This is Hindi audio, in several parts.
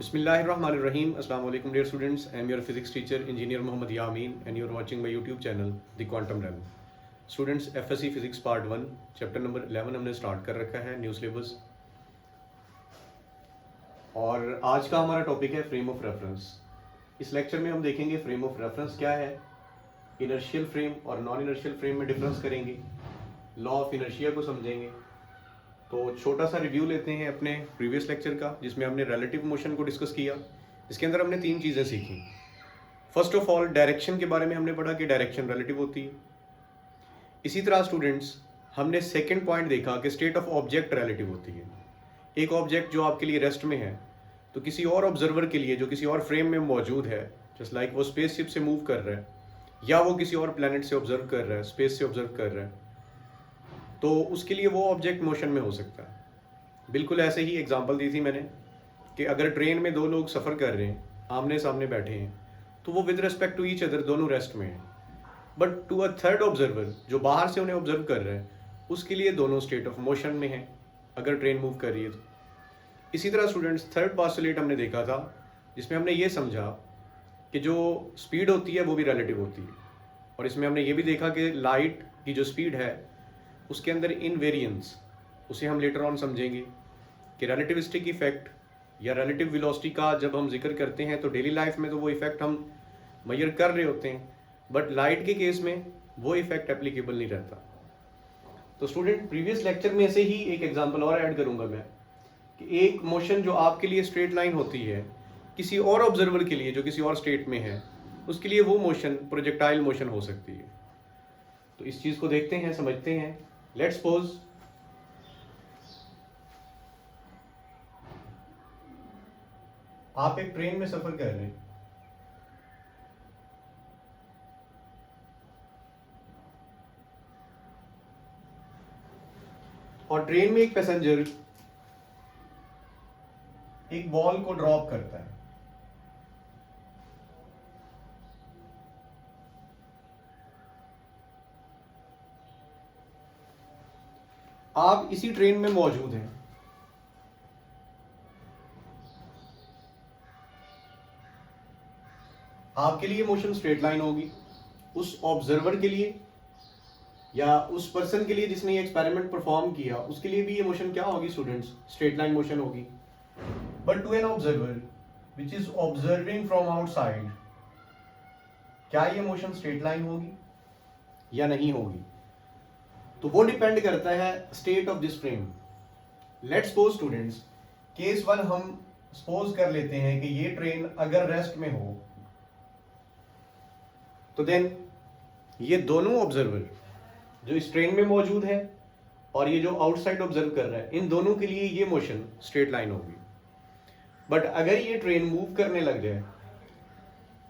Bismillahirrahmanirrahim. Assalamu alaikum dear students. I am your physics teacher engineer Mohammad Yamin and you are watching my YouTube channel The Quantum Realm. Students FSC Physics Part 1 chapter number 11 हमने स्टार्ट कर रखा है न्यू सिलेबस और आज का हमारा टॉपिक है फ्रेम ऑफ रेफरेंस। इस लेक्चर में हम देखेंगे फ्रेम ऑफ रेफरेंस क्या है, इनर्शियल फ्रेम और नॉन इनर्शियल फ्रेम में डिफरेंस करेंगे, लॉ ऑफ इनर्शिया को समझेंगे। तो छोटा सा रिव्यू लेते हैं अपने प्रीवियस लेक्चर का जिसमें हमने रिलेटिव मोशन को डिस्कस किया। इसके अंदर हमने 3 चीज़ें सीखी। फर्स्ट ऑफ ऑल डायरेक्शन के बारे में हमने पढ़ा कि डायरेक्शन रिलेटिव होती है। इसी तरह स्टूडेंट्स हमने सेकंड पॉइंट देखा कि स्टेट ऑफ ऑब्जेक्ट रिलेटिव होती है। एक ऑब्जेक्ट जो आपके लिए रेस्ट में है तो किसी और ऑब्जर्वर के लिए जो किसी और फ्रेम में मौजूद है, जस्ट लाइक वो स्पेसशिप से मूव कर रहा है या वो किसी और प्लैनेट से ऑब्जर्व कर रहा है, स्पेस से ऑब्जर्व कर रहा है, तो उसके लिए वो ऑब्जेक्ट मोशन में हो सकता है। बिल्कुल ऐसे ही एग्जांपल दी थी मैंने कि अगर ट्रेन में 2 लोग सफ़र कर रहे हैं, आमने सामने बैठे हैं, तो वो with respect to each other दोनों रेस्ट में हैं, but to a third observer जो बाहर से उन्हें ऑब्जर्व कर रहा है उसके लिए दोनों स्टेट ऑफ मोशन में हैं अगर ट्रेन मूव कर रही है तो। इसी तरह स्टूडेंट्स थर्ड पास्टुलेट हमने देखा था जिसमें हमने ये समझा कि जो स्पीड होती है वो भी रिलेटिव होती है, और इसमें हमने ये भी देखा कि लाइट की जो स्पीड है उसके अंदर इनवेरिएंस, उसे हम लेटर ऑन समझेंगे कि रिलेटिविस्टिक इफेक्ट या रिलेटिव वेलोसिटी का जब हम जिक्र करते हैं तो डेली लाइफ में तो वो इफेक्ट हम मेजर कर रहे होते हैं, बट लाइट के केस में वो इफेक्ट एप्लीकेबल नहीं रहता। तो स्टूडेंट प्रीवियस लेक्चर में से ही एक एग्जांपल और ऐड करूंगा मैं कि एक मोशन जो आपके लिए स्ट्रेट लाइन होती है किसी और ऑब्जर्वर के लिए जो किसी और स्टेट में है उसके लिए वो मोशन प्रोजेक्टाइल मोशन हो सकती है। तो इस चीज़ को देखते हैं, समझते हैं। लेट्स सपोज आप एक ट्रेन में सफर कर रहे हैं और ट्रेन में एक पैसेंजर एक बॉल को ड्रॉप करता है। आप इसी ट्रेन में मौजूद हैं। आपके लिए मोशन स्ट्रेट लाइन होगी, उस ऑब्जर्वर के लिए या उस पर्सन के लिए जिसने ये एक्सपेरिमेंट परफॉर्म किया उसके लिए भी ये मोशन क्या होगी स्टूडेंट्स, स्ट्रेट लाइन मोशन होगी। But to an observer which is observing from outside, क्या ये मोशन स्ट्रेट लाइन होगी या नहीं होगी, तो वो डिपेंड करता है state of this frame. Let's suppose students case 1 हम सपोज कर लेते हैं कि ये ट्रेन अगर रेस्ट में हो तो देन ये दोनों ऑब्जर्वर जो इस ट्रेन में मौजूद है और ये जो आउटसाइड ऑब्जर्व कर रहा है इन दोनों के लिए ये मोशन स्ट्रेट लाइन होगी। बट अगर ये ट्रेन मूव करने लग जाए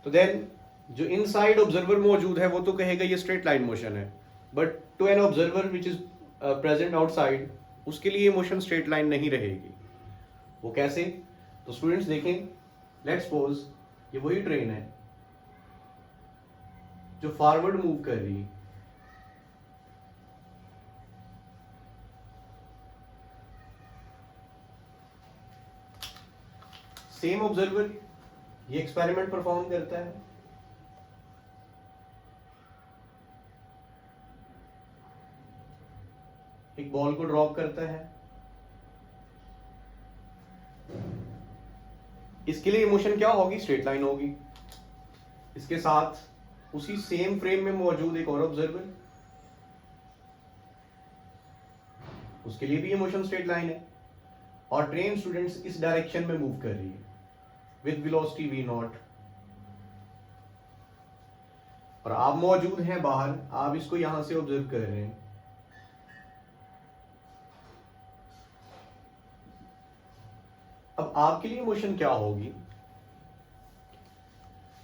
तो देन जो इनसाइड ऑब्जर्वर मौजूद है वो तो कहेगा ये स्ट्रेट लाइन मोशन है, but to an observer which is present outside उसके लिए मोशन स्ट्रेट लाइन नहीं रहेगी। वो कैसे? तो स्टूडेंट्स देखें, लेट्स सपोज ये वही ट्रेन है जो फॉरवर्ड मूव कर रही है। सेम ऑब्जर्वर ये एक्सपेरिमेंट परफॉर्म करता है, एक बॉल को ड्रॉप करता है। इसके लिए मोशन क्या होगी, स्ट्रेट लाइन होगी। इसके साथ उसी सेम फ्रेम में मौजूद एक और ऑब्जर्वर, उसके लिए भी ये मोशन स्ट्रेट लाइन है और ट्रेन स्टूडेंट्स इस डायरेक्शन में मूव कर रही है विद वेलोसिटी v0 और आप मौजूद हैं बाहर, आप इसको यहां से ऑब्जर्व कर रहे हैं। अब आपके लिए मोशन क्या होगी,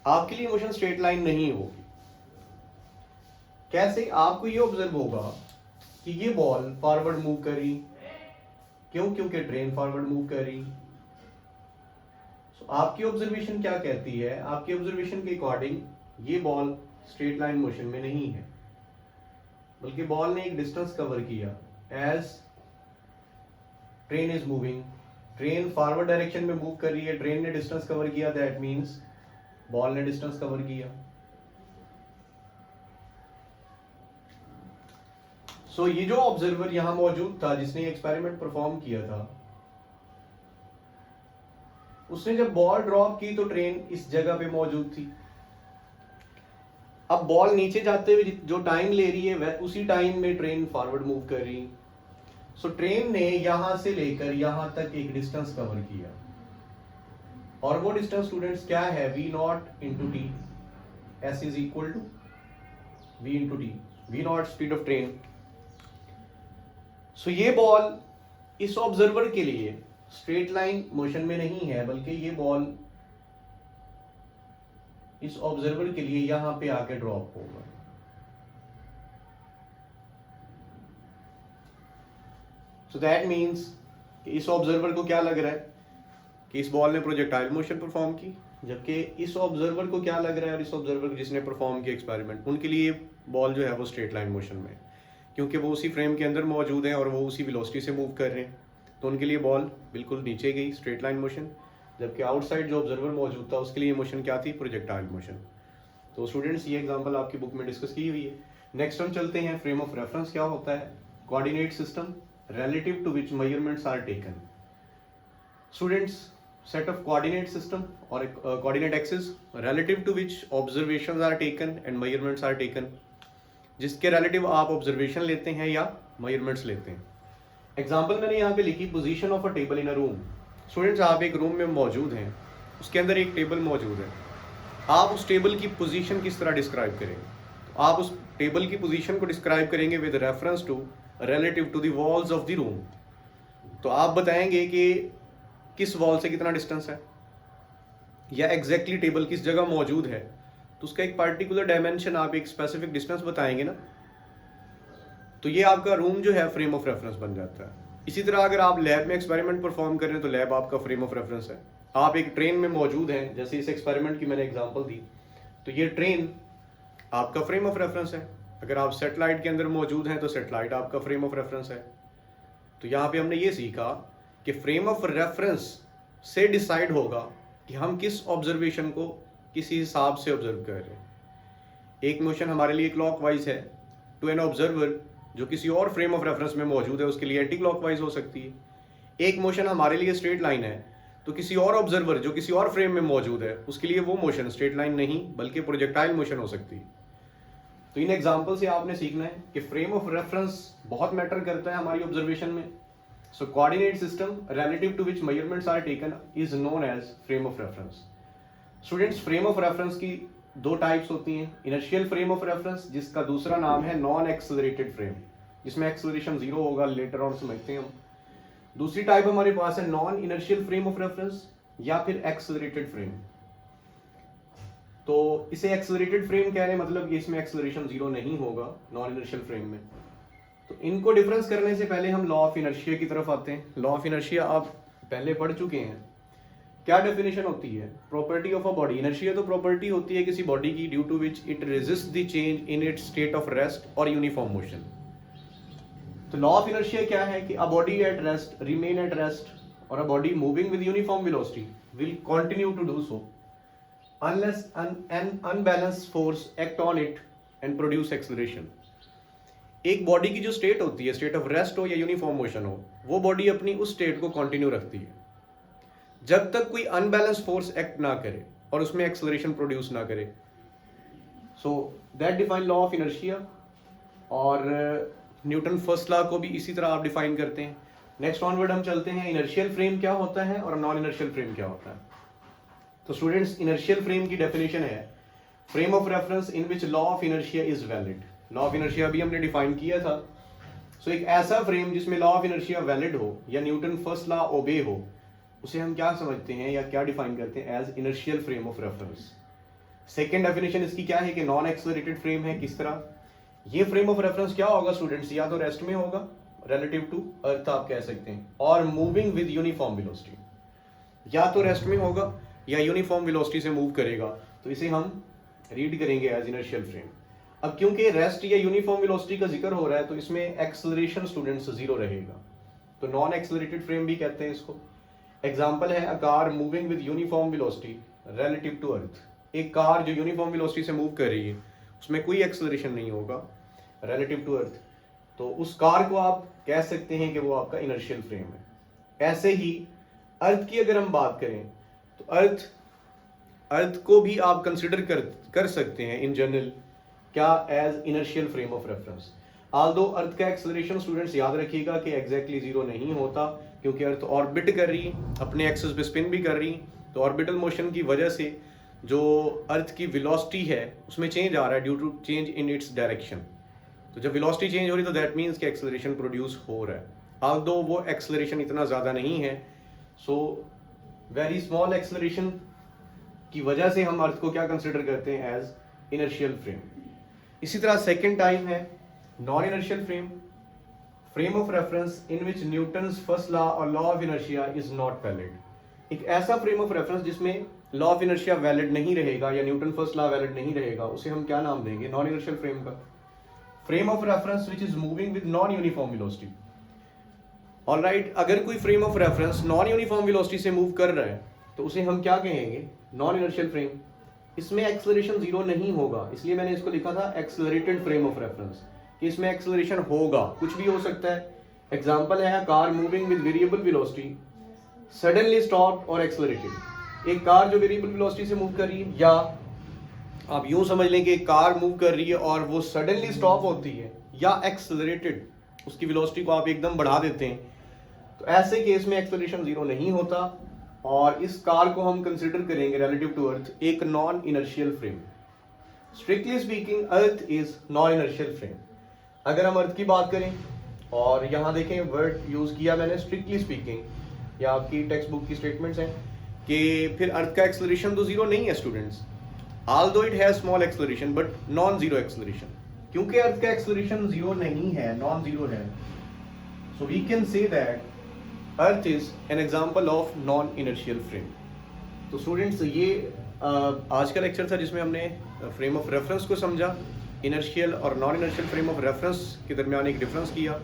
आपके लिए मोशन स्ट्रेट लाइन नहीं होगी। कैसे? आपको ये ऑब्जर्व होगा कि ये बॉल फॉरवर्ड मूव कर रही, क्यों? क्योंकि ट्रेन फॉरवर्ड मूव कर रही। आपकी ऑब्जर्वेशन क्या कहती है? आपकी ऑब्जर्वेशन के अकॉर्डिंग ये बॉल स्ट्रेट लाइन मोशन में नहीं है, बल्कि बॉल ने एक डिस्टेंस कवर किया as train is moving train forward direction में मूव कर रही है, ट्रेन ने डिस्टेंस कवर किया, दैट मींस बॉल ने डिस्टेंस कवर किया। सो ये जो ऑब्जर्वर यहां मौजूद था जिसने एक्सपेरिमेंट परफॉर्म किया था, उसने जब बॉल ड्रॉप की तो ट्रेन इस जगह पे मौजूद थी। अब बॉल नीचे जाते हुए जो टाइम ले रही है वह उसी टाइम में ट्रेन फॉरवर्ड मूव कर रही। सो ट्रेन ने यहां से लेकर यहां तक एक डिस्टेंस कवर किया, और वो डिस्टेंस स्टूडेंट्स क्या है, v naught into T. S is equal to v into T, v naught speed of train. So ये बॉल इस ऑब्जर्वर के लिए स्ट्रेट लाइन मोशन में नहीं है, बल्कि ये बॉल इस ऑब्जर्वर के लिए यहां पे आके ड्रॉप होगा। सो दैट मीन्स कि इस ऑब्जर्वर को क्या लग रहा है कि इस बॉल ने प्रोजेक्टाइल मोशन परफॉर्म की, जबकि इस ऑब्जर्वर को क्या लग रहा है, और इस ऑब्जर्वर जिसने परफॉर्म किया एक्सपेरिमेंट, उनके लिए बॉल जो है वो स्ट्रेट लाइन मोशन में, क्योंकि वो उसी फ्रेम के अंदर मौजूद है और वो उसी वेलोसिटी से मूव कर रहे हैं, तो उनके लिए बॉल बिल्कुल नीचे गई, स्ट्रेट लाइन मोशन। जबकि आउटसाइड जो ऑब्जर्वर मौजूद था उसके लिए मोशन क्या थी, प्रोजेक्टाइल मोशन। तो स्टूडेंट्स ये एग्जांपल आपकी बुक में डिस्कस की हुई है। नेक्स्ट हम चलते हैं, फ्रेम ऑफ रेफरेंस क्या होता है, coordinate system relative to which measurements are taken. Students, set of coordinate system or coordinate axis relative to which observations are taken and measurements are taken, जिसके relative आप observation लेते हैं या measurements लेते हैं। एग्जाम्पल मैंने यहाँ पे लिखी, position of a table in a room. Students, आप एक रूम में मौजूद हैं, उसके अंदर एक टेबल मौजूद है, आप उस टेबल की पोजीशन किस तरह डिस्क्राइब करेंगे? आप उस टेबल की पोजीशन को डिस्क्राइब करेंगे with reference to relative to the walls of the room। तो आप बताएंगे कि किस वॉल से कितना डिस्टेंस है, या एग्जैक्टली टेबल किस जगह मौजूद है, तो उसका एक पार्टिकुलर डायमेंशन, आप एक स्पेसिफिक डिस्टेंस बताएंगे ना, तो ये आपका रूम जो है फ्रेम ऑफ रेफरेंस बन जाता है। इसी तरह अगर आप लैब में एक्सपेरिमेंट परफॉर्म कर रहे हैं तो लैब आपका फ्रेम ऑफ रेफरेंस है। आप एक ट्रेन में मौजूद हैं, जैसे इस एक्सपेरिमेंट की मैंने एग्जाम्पल दी, तो ये ट्रेन आपका फ्रेम ऑफ रेफरेंस है। अगर आप सेटेलाइट के अंदर मौजूद हैं तो सेटेलाइट आपका फ्रेम ऑफ रेफरेंस है। तो यहाँ पे हमने ये सीखा कि फ्रेम ऑफ रेफरेंस से डिसाइड होगा कि हम किस ऑब्जर्वेशन को किसी हिसाब से ऑब्जर्व कर रहे हैं। एक मोशन हमारे लिए क्लॉकवाइज है टू एन ऑब्जर्वर जो किसी और फ्रेम ऑफ रेफरेंस में मौजूद है, उसके लिए एंटी क्लॉकवाइज हो सकती है। एक मोशन हमारे लिए स्ट्रेट लाइन है, तो किसी और ऑब्जर्वर जो किसी और फ्रेम में मौजूद है उसके लिए वो मोशन स्ट्रेट लाइन नहीं बल्कि प्रोजेक्टाइल मोशन हो सकती है। तो इन एग्जाम्पल से आपने सीखना है कि फ्रेम ऑफ रेफरेंस बहुत मैटर करता है हमारी ऑब्जर्वेशन में। So coordinate system relative to which measurements are taken is known as frame of reference. Students, frame of reference की दो टाइप्स होती हैं, इनर्शियल फ्रेम ऑफ रेफरेंस जिसका दूसरा नाम है नॉन एक्सेलरेटेड फ्रेम, जिसमें एक्सेलरेशन जीरो होगा, लेटर ऑन समझते हैं हम। दूसरी टाइप हमारे पास है non inertial frame of reference या फिर एक्सेलरेटेड फ्रेम। तो इसे एक्सेलरेटेड फ्रेम कह रहे हैं, मतलब कि इसमें एक्सेलरेशन जीरो नहीं होगा नॉन इनर्शियल फ्रेम में। तो इनको डिफरेंस करने से पहले हम लॉ ऑफ इनर्शिया की तरफ आते हैं। लॉ ऑफ इनर्शिया आप पहले पढ़ चुके हैं। क्या डेफिनेशन होती है? Property of a body. Inertia तो प्रॉपर्टी होती है किसी बॉडी की due to which it resist the change in its state of rest और यूनिफॉर्म मोशन। तो लॉ ऑफ इनर्शिया क्या है कि a body at rest remain at rest और a body moving with uniform velocity will continue to do so unless an unbalanced force act on it and produce acceleration। एक बॉडी की जो स्टेट होती है, स्टेट ऑफ रेस्ट हो या यूनिफॉर्म मोशन हो, वो बॉडी अपनी उस स्टेट को कंटिन्यू रखती है जब तक कोई अनबैलेंस फोर्स एक्ट ना करे और उसमें एक्सेलरेशन प्रोड्यूस ना करे। So that define law of inertia, और न्यूटन फर्स्ट लॉ को भी इसी तरह आप डिफाइन करते हैं। नेक्स्ट ऑनवर्ड हम चलते हैं, इनर्शियल फ्रेम क्या होता है और नॉन इनर्शियल फ्रेम क्या होता है। तो स्टूडेंट्स, इनर्शियल फ्रेम की डेफिनेशन है frame of reference in which law of inertia is valid. Law of inertia भी हमने डिफाइन किया था। सो एक ऐसा फ्रेम जिसमें लॉ ऑफ इनर्शिया वैलिड हो या न्यूटन फर्स्ट लॉ ओबे हो, उसे हम क्या समझते हैं या क्या डिफाइन करते हैं? As inertial frame of reference. Second definition इसकी क्या है कि नॉन एक्सेलरेटेड फ्रेम है। किस तरह? ये फ्रेम ऑफ रेफरेंस क्या होगा स्टूडेंट्स? या तो रेस्ट में होगा रिलेटिव टू अर्थ आप कह सकते हैं, और मूविंग विद यूनिफॉर्म वेलोसिटी। या तो रेस्ट में होगा या यूनिफॉर्म वेलोसिटी से मूव करेगा, तो इसे हम रीड करेंगे एज इनर्शियल फ्रेम। अब क्योंकि रेस्ट या यूनिफॉर्म वेलोसिटी का जिक्र हो रहा है तो इसमें एक्सेलरेशन स्टूडेंट्स जीरो रहेगा, तो नॉन एक्सेलरेटेड फ्रेम भी कहते हैं इसको। एग्जाम्पल है a car moving with uniform velocity relative to earth. एक कार जो यूनिफॉर्म वेलोसिटी से मूव कर रही है उसमें कोई एक्सेलरेशन नहीं होगा रिलेटिव टू अर्थ, तो उस कार को आप कह सकते हैं कि वो आपका इनर्शियल फ्रेम है। ऐसे ही अर्थ की अगर हम बात करें तो अर्थ को भी आप कंसिडर कर सकते हैं इन जनरल क्या as inertial frame of reference. Although earth का एक्सेलरेशन स्टूडेंट्स याद रखिएगा कि एग्जैक्टली जीरो नहीं होता, क्योंकि अर्थ ऑर्बिट कर रही है, अपने एक्सिस पे स्पिन भी कर रही है, तो ऑर्बिटल मोशन की वजह से जो अर्थ की वेलोसिटी है उसमें चेंज आ रहा है due to change in its direction. तो जब वेलोसिटी चेंज हो रही है तो दैट मीन्स कि एक्सेलरेशन प्रोड्यूस हो रहा है, आल्दो वो एक्सेलरेशन इतना ज़्यादा नहीं है। सो वेरी स्मॉल एक्सेलरेशन की वजह से हम अर्थ को क्या कंसिडर करते हैं एज इनर्शियल फ्रेम। इसी तरह सेकेंड टाइप है non inertial frame, frame of reference in which Newton's first law और law of inertia is not valid. एक ऐसा फ्रेम ऑफ रेफरेंस जिसमें लॉ ऑफ इनर्शिया वैलिड नहीं रहेगा या न्यूटन फर्स्ट लॉ वैलिड नहीं रहेगा, उसे हम क्या नाम देंगे? नॉन इनर्शियल फ्रेम का। Frame of reference which is moving with non uniform velocity. Alright, अगर कोई frame of reference non uniform velocity से मूव कर रहा है तो उसे हम क्या कहेंगे? Non inertial frame. इसमें एक्सेलरेशन जीरो नहीं होगा, इसलिए मैंने इसको लिखा था एक्सेलरेटेड फ्रेम ऑफ रेफरेंस, कि इसमें एक्सेलरेशन होगा, कुछ भी हो सकता है। एग्जांपल है car moving with variable velocity suddenly stop और एक्सेलरेटेड। एक कार जो वेरिएबल वेलोसिटी से मूव कर रही है, या आप यूं समझ लें कि एक कार मूव कर रही है और वो सडनली स्टॉप होती है, या एक्सेलरेटेड, उसकी वेलोसिटी को आप एकदम बढ़ा देते हैं, तो ऐसे केस में एक्सेलरेशन जीरो नहीं होता और इस कार को हम कंसिडर करेंगे रिलेटिव टू अर्थ एक non inertial frame. Strictly speaking earth is non inertial frame. अगर हम अर्थ की बात करें और यहाँ देखें वर्ड यूज किया मैंने स्ट्रिक्टली स्पीकिंग, या आपकी टेक्स्ट बुक की स्टेटमेंट्स हैं कि फिर अर्थ का एक्सेलरेशन तो जीरो नहीं है students, although it has small acceleration but non zero acceleration. क्योंकि अर्थ का एक्सेलरेशन जीरो नहीं है, नॉन जीरो है, so we can say that earth is an example of non inertial frame. तो स्टूडेंट्स ये आज का लेक्चर था जिसमें हमने फ्रेम ऑफ रेफरेंस को समझा, इनर्शियल और non inertial frame of reference के दरमियान एक डिफरेंस किया।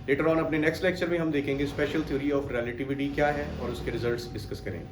लेटर ऑन अपने नेक्स्ट लेक्चर में हम देखेंगे स्पेशल थ्योरी ऑफ रिलेटिविटी क्या है और उसके रिजल्ट्स डिस्कस करेंगे।